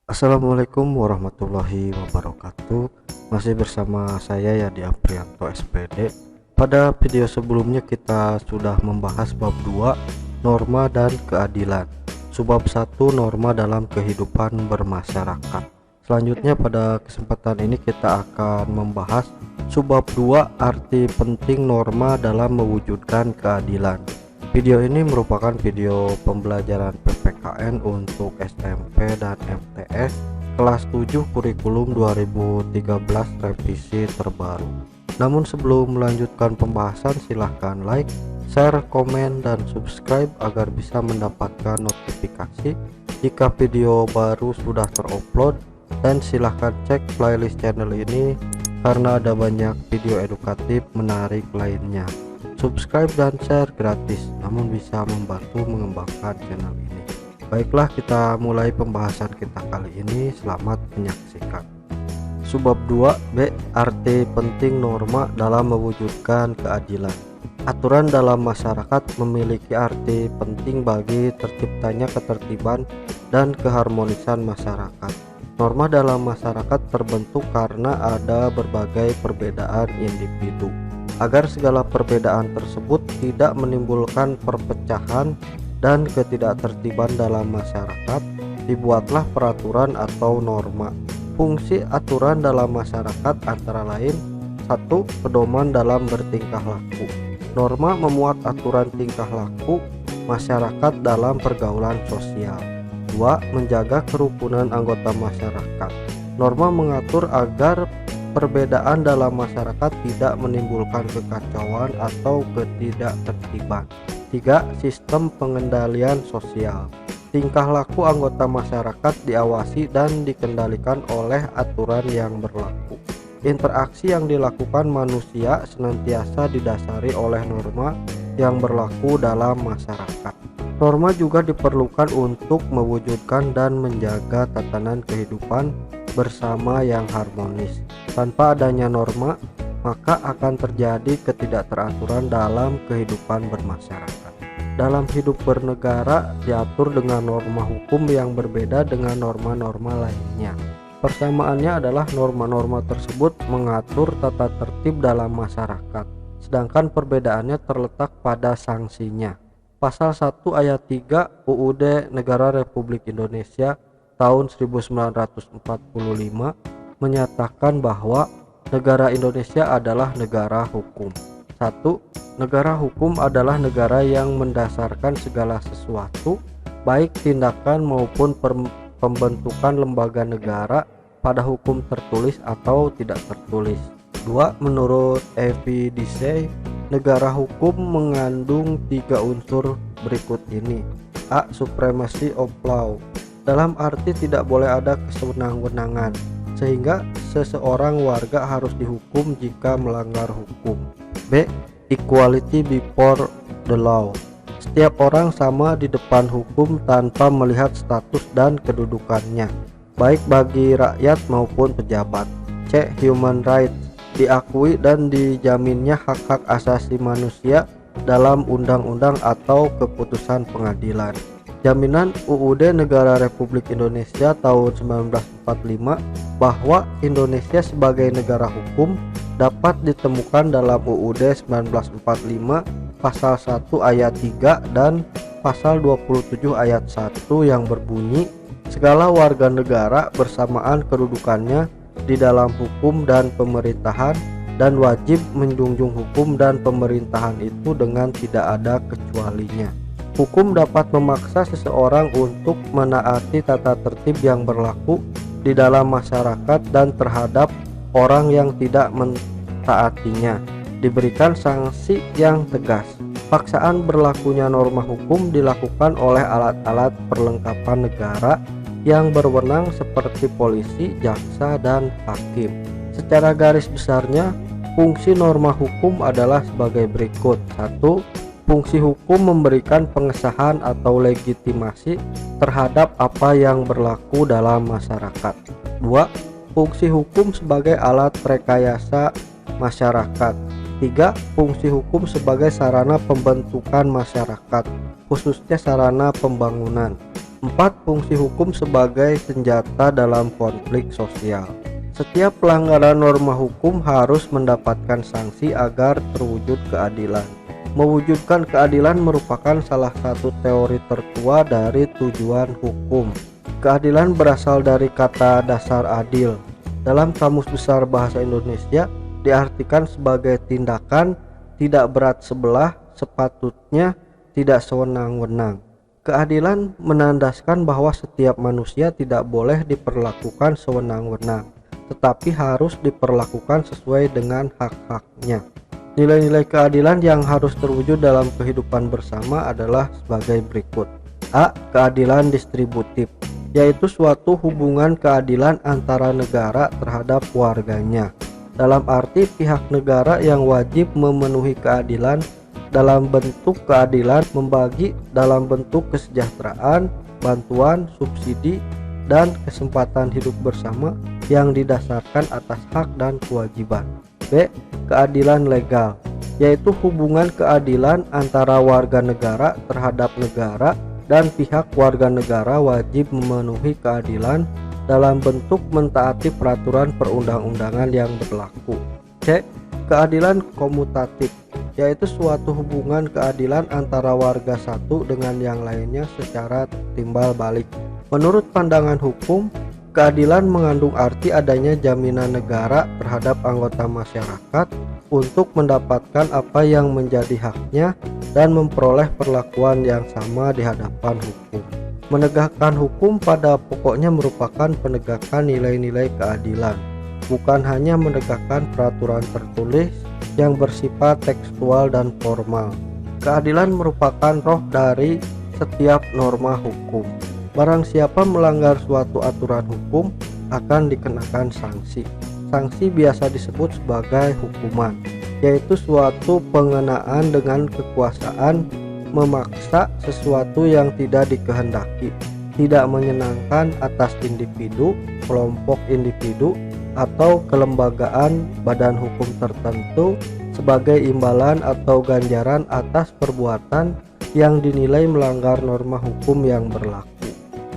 Assalamualaikum warahmatullahi wabarakatuh. Masih bersama saya Yadi Aprianto SPD. Pada video sebelumnya kita sudah membahas bab 2 norma dan keadilan, subbab 1 norma dalam kehidupan bermasyarakat. Selanjutnya pada kesempatan ini kita akan membahas subbab 2 arti penting norma dalam mewujudkan keadilan. Video ini merupakan video pembelajaran PPKN untuk SMP dan MTS kelas 7 kurikulum 2013 revisi terbaru. Namun sebelum melanjutkan pembahasan, silahkan like, share, komen, dan subscribe agar bisa mendapatkan notifikasi jika video baru sudah terupload, dan silahkan cek playlist channel ini karena ada banyak video edukatif menarik lainnya. Subscribe dan share gratis, namun bisa membantu mengembangkan channel ini. Baiklah, kita mulai pembahasan kita kali ini. Selamat menyaksikan. Subbab 2B, arti penting norma dalam mewujudkan keadilan. Aturan dalam masyarakat memiliki arti penting bagi terciptanya ketertiban dan keharmonisan masyarakat. Norma dalam masyarakat terbentuk karena ada berbagai perbedaan individu. Agar segala perbedaan tersebut tidak menimbulkan perpecahan dan ketidaktertiban dalam masyarakat, dibuatlah peraturan atau norma. Fungsi aturan dalam masyarakat antara lain: 1. Pedoman dalam bertingkah laku. Norma memuat aturan tingkah laku masyarakat dalam pergaulan sosial. 2. Menjaga kerukunan anggota masyarakat. Norma mengatur agar perbedaan dalam masyarakat tidak menimbulkan kekacauan atau ketidaktertiban. 3. Sistem pengendalian sosial. Tingkah laku anggota masyarakat diawasi dan dikendalikan oleh aturan yang berlaku. Interaksi yang dilakukan manusia senantiasa didasari oleh norma yang berlaku dalam masyarakat. Norma juga diperlukan untuk mewujudkan dan menjaga tatanan kehidupan bersama yang harmonis. Tanpa adanya norma, maka akan terjadi ketidakteraturan dalam kehidupan bermasyarakat. Dalam hidup bernegara diatur dengan norma hukum yang berbeda dengan norma-norma lainnya. Persamaannya adalah norma-norma tersebut mengatur tata tertib dalam masyarakat, sedangkan perbedaannya terletak pada sanksinya. Pasal 1 ayat 3 UUD Negara Republik Indonesia tahun 1945 menyatakan bahwa negara Indonesia adalah negara hukum. 1. Negara hukum adalah negara yang mendasarkan segala sesuatu, baik tindakan maupun pembentukan lembaga negara, pada hukum tertulis atau tidak tertulis. 2. Menurut Evidice, negara hukum mengandung 3 unsur berikut ini. A. Supremacy of law, dalam arti tidak boleh ada kesewenang-wenangan, sehingga seseorang warga harus dihukum jika melanggar hukum. B. Equality before the law, setiap orang sama di depan hukum tanpa melihat status dan kedudukannya, baik bagi rakyat maupun pejabat. C. Human rights, diakui dan dijaminnya hak-hak asasi manusia dalam undang-undang atau keputusan pengadilan. Jaminan UUD Negara Republik Indonesia tahun 1945 bahwa Indonesia sebagai negara hukum dapat ditemukan dalam UUD 1945 pasal 1 ayat 3 dan pasal 27 ayat 1 yang berbunyi, segala warga negara bersamaan kedudukannya di dalam hukum dan pemerintahan dan wajib menjunjung hukum dan pemerintahan itu dengan tidak ada kecualinya. Hukum dapat memaksa seseorang untuk menaati tata tertib yang berlaku di dalam masyarakat dan terhadap orang yang tidak mentaatinya diberikan sanksi yang tegas. Paksaan berlakunya norma hukum dilakukan oleh alat-alat perlengkapan negara yang berwenang seperti polisi, jaksa, dan hakim. Secara garis besarnya, fungsi norma hukum adalah sebagai berikut. 1. Fungsi hukum memberikan pengesahan atau legitimasi terhadap apa yang berlaku dalam masyarakat. 2. Fungsi hukum sebagai alat rekayasa masyarakat. 3. Fungsi hukum sebagai sarana pembentukan masyarakat, khususnya sarana pembangunan. 4. Fungsi hukum sebagai senjata dalam konflik sosial. Setiap pelanggaran norma hukum harus mendapatkan sanksi agar terwujud keadilan. Mewujudkan keadilan merupakan salah satu teori tertua dari tujuan hukum. Keadilan berasal dari kata dasar adil. Dalam Kamus Besar Bahasa Indonesia diartikan sebagai tindakan tidak berat sebelah, sepatutnya tidak sewenang-wenang. Keadilan menandaskan bahwa setiap manusia tidak boleh diperlakukan sewenang-wenang, tetapi harus diperlakukan sesuai dengan hak-haknya. Nilai-nilai keadilan yang harus terwujud dalam kehidupan bersama adalah sebagai berikut. A. Keadilan distributif, yaitu suatu hubungan keadilan antara negara terhadap warganya, dalam arti pihak negara yang wajib memenuhi keadilan dalam bentuk keadilan membagi dalam bentuk kesejahteraan, bantuan, subsidi, dan kesempatan hidup bersama yang didasarkan atas hak dan kewajiban. B. Keadilan legal, yaitu hubungan keadilan antara warga negara terhadap negara dan pihak warga negara wajib memenuhi keadilan dalam bentuk mentaati peraturan perundang-undangan yang berlaku. C. Keadilan komutatif, yaitu suatu hubungan keadilan antara warga satu dengan yang lainnya secara timbal balik. Menurut pandangan hukum, keadilan mengandung arti adanya jaminan negara terhadap anggota masyarakat untuk mendapatkan apa yang menjadi haknya dan memperoleh perlakuan yang sama di hadapan hukum. Menegakkan hukum pada pokoknya merupakan penegakan nilai-nilai keadilan, bukan hanya menegakkan peraturan tertulis yang bersifat tekstual dan formal. Keadilan merupakan roh dari setiap norma hukum. Barang siapa melanggar suatu aturan hukum akan dikenakan sanksi. Sanksi biasa disebut sebagai hukuman, yaitu suatu pengenaan dengan kekuasaan memaksa sesuatu yang tidak dikehendaki, tidak menyenangkan atas individu, kelompok individu, atau kelembagaan badan hukum tertentu sebagai imbalan atau ganjaran atas perbuatan yang dinilai melanggar norma hukum yang berlaku.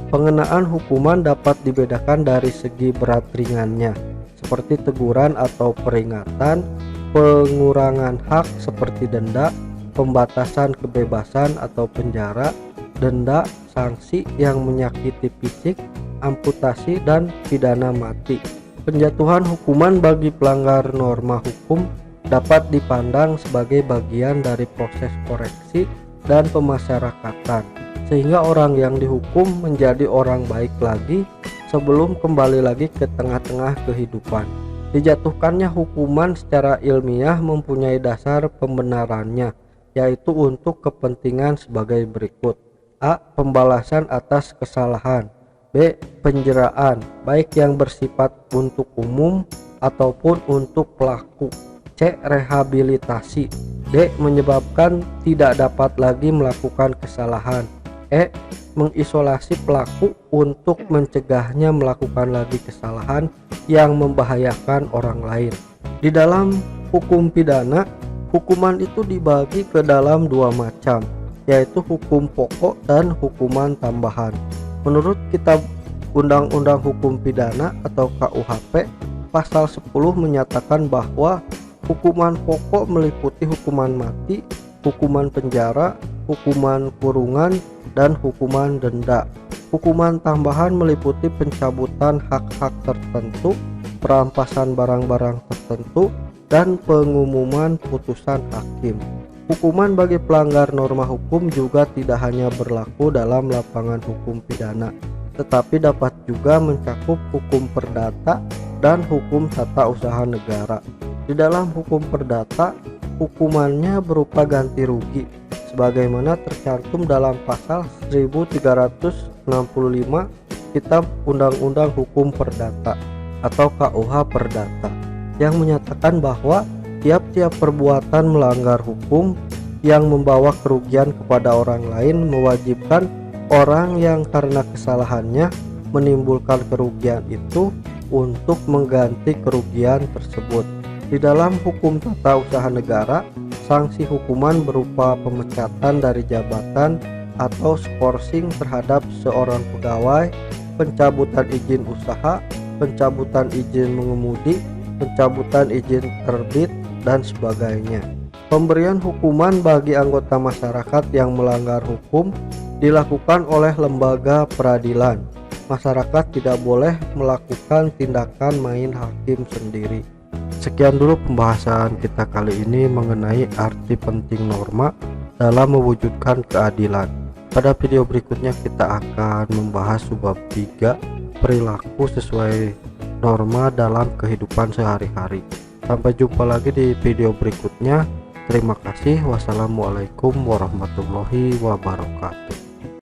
Pengenaan hukuman dapat dibedakan dari segi berat ringannya, seperti teguran atau peringatan, pengurangan hak seperti denda, pembatasan kebebasan atau penjara, denda, sanksi yang menyakiti fisik, amputasi, dan pidana mati. Penjatuhan hukuman bagi pelanggar norma hukum dapat dipandang sebagai bagian dari proses koreksi dan pemasyarakatan, sehingga orang yang dihukum menjadi orang baik lagi sebelum kembali lagi ke tengah-tengah kehidupan. Dijatuhkannya hukuman secara ilmiah mempunyai dasar pembenarannya, yaitu untuk kepentingan sebagai berikut. A. Pembalasan atas kesalahan. B. Penjeraan, baik yang bersifat untuk umum ataupun untuk pelaku. C. Rehabilitasi. D. Menyebabkan tidak dapat lagi melakukan kesalahan. E. Mengisolasi pelaku untuk mencegahnya melakukan lagi kesalahan yang membahayakan orang lain. Di dalam hukum pidana, hukuman itu dibagi ke dalam dua macam, yaitu hukum pokok dan hukuman tambahan. Menurut Kitab Undang-Undang Hukum Pidana atau KUHP, pasal 10 menyatakan bahwa hukuman pokok meliputi hukuman mati, hukuman penjara, hukuman kurungan, dan hukuman denda. Hukuman tambahan meliputi pencabutan hak-hak tertentu, perampasan barang-barang tertentu, dan pengumuman putusan hakim. Hukuman bagi pelanggar norma hukum juga tidak hanya berlaku dalam lapangan hukum pidana, tetapi dapat juga mencakup hukum perdata dan hukum tata usaha negara. Di dalam hukum perdata, hukumannya berupa ganti rugi, sebagaimana tercantum dalam pasal 1365 Kitab Undang-Undang Hukum Perdata atau KUH Perdata, yang menyatakan bahwa tiap-tiap perbuatan melanggar hukum yang membawa kerugian kepada orang lain mewajibkan orang yang karena kesalahannya menimbulkan kerugian itu untuk mengganti kerugian tersebut. Di dalam hukum tata usaha negara, sanksi hukuman berupa pemecatan dari jabatan atau skorsing terhadap seorang pegawai, pencabutan izin usaha, pencabutan izin mengemudi, pencabutan izin terbit, dan sebagainya. Pemberian hukuman bagi anggota masyarakat yang melanggar hukum dilakukan oleh lembaga peradilan. Masyarakat tidak boleh melakukan tindakan main hakim sendiri. Sekian dulu pembahasan kita kali ini mengenai arti penting norma dalam mewujudkan keadilan. Pada video berikutnya kita akan membahas subbab 3, perilaku sesuai norma dalam kehidupan sehari-hari. Sampai jumpa lagi di video berikutnya. Terima kasih. Wassalamualaikum warahmatullahi wabarakatuh.